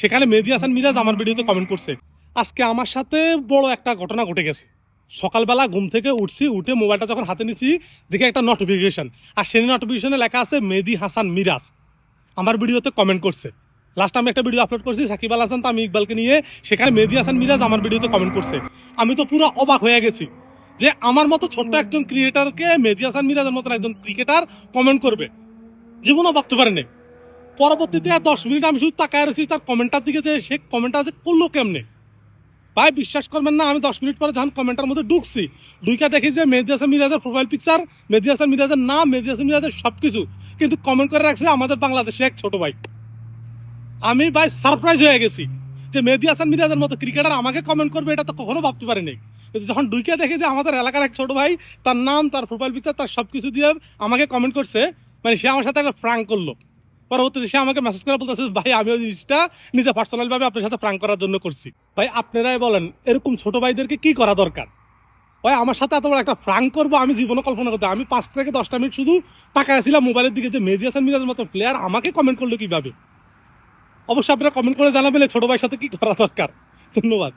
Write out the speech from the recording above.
সেখানে মেহেদী হাসান মিরাজ আমার ভিডিওতে কমেন্ট করছে। আজকে আমার সাথে বড় একটা ঘটনা ঘটে গেছে। সকালবেলা ঘুম থেকে উঠছি, উঠে মোবাইলটা যখন হাতে নিছি দেখে একটা নোটিফিকেশন, আর সেই নোটিফিকেশনে লেখা আছে মেহেদী হাসান মিরাজ আমার ভিডিওতে কমেন্ট করছে। লাস্ট আমি একটা ভিডিও আপলোড করছি সাকিব আল হাসান তামিম ইকবালকে নিয়ে, সেখানে মেহেদী হাসান মিরাজ আমার ভিডিওতে কমেন্ট করছে। আমি তো পুরো অবাক হয়ে গেছি যে আমার মতো ছোট্ট একজন ক্রিয়েটারকে মেহেদী হাসান মিরাজের মতো একজন ক্রিকেটার কমেন্ট করবে, জীবনও ভাবতে পারেনি। পরবর্তীতে 10 মিনিট আমি শুধু তাকায় রয়েছি তার কমেন্টার দিকে, যে সে কমেন্টটা যে করলো কেমনে। ভাই বিশ্বাস করবেন না, আমি 10 মিনিট পরে যখন কমেন্টের মধ্যে ঢুকছি, ঢুকে দেখি যে মেহেদী হাসান মিরাজের প্রোফাইল পিকচার, মেহেদী হাসান মিরাজের নাম, মেহেদী হাসান মিরাজের সব কিছু, কিন্তু কমেন্ট করে রাখছে আমাদের বাংলাদেশে এক ছোট ভাই। আমি ভাই সারপ্রাইজ হয়ে গেছি যে মেহেদী হাসান মিরাজের মতো ক্রিকেটার আমাকে কমেন্ট করবে, এটা তো কখনো ভাবতে পারিনি। কিন্তু যখন ঢুকে দেখি যে আমাদের এলাকার এক ছোট ভাই, তার নাম, তার প্রোফাইল পিকচার, তার সব কিছু দিয়ে আমাকে কমেন্ট করছে, মানে সে আমার সাথে একটা প্র্যাঙ্ক করলো। পরবর্তীতে সে আমাকে মেসেজ করে বলতেছে, ভাই আমি ওই জিনিসটা নিজে পার্সোনাল ভাবে আপনার সাথে প্র্যাঙ্ক করার জন্য করছি। ভাই আপনারাই বলেন এরকম ছোট ভাইদেরকে কি করা দরকার? ভাই আমার সাথে এত বড় একটা প্র্যাঙ্ক করবো আমি জীবনে কল্পনা করতে, আমি 5 থেকে 10টা মিনিট শুধু তাকাইছিলাম মোবাইলের দিকে যে মেহেদী হাসান মিরাজের মতো প্লেয়ার আমাকে কমেন্ট করলো কিভাবে। অবশ্যই আপনারা কমেন্ট করে জানাবেন ছোট ভাইয়ের সাথে কি করা দরকার। ধন্যবাদ।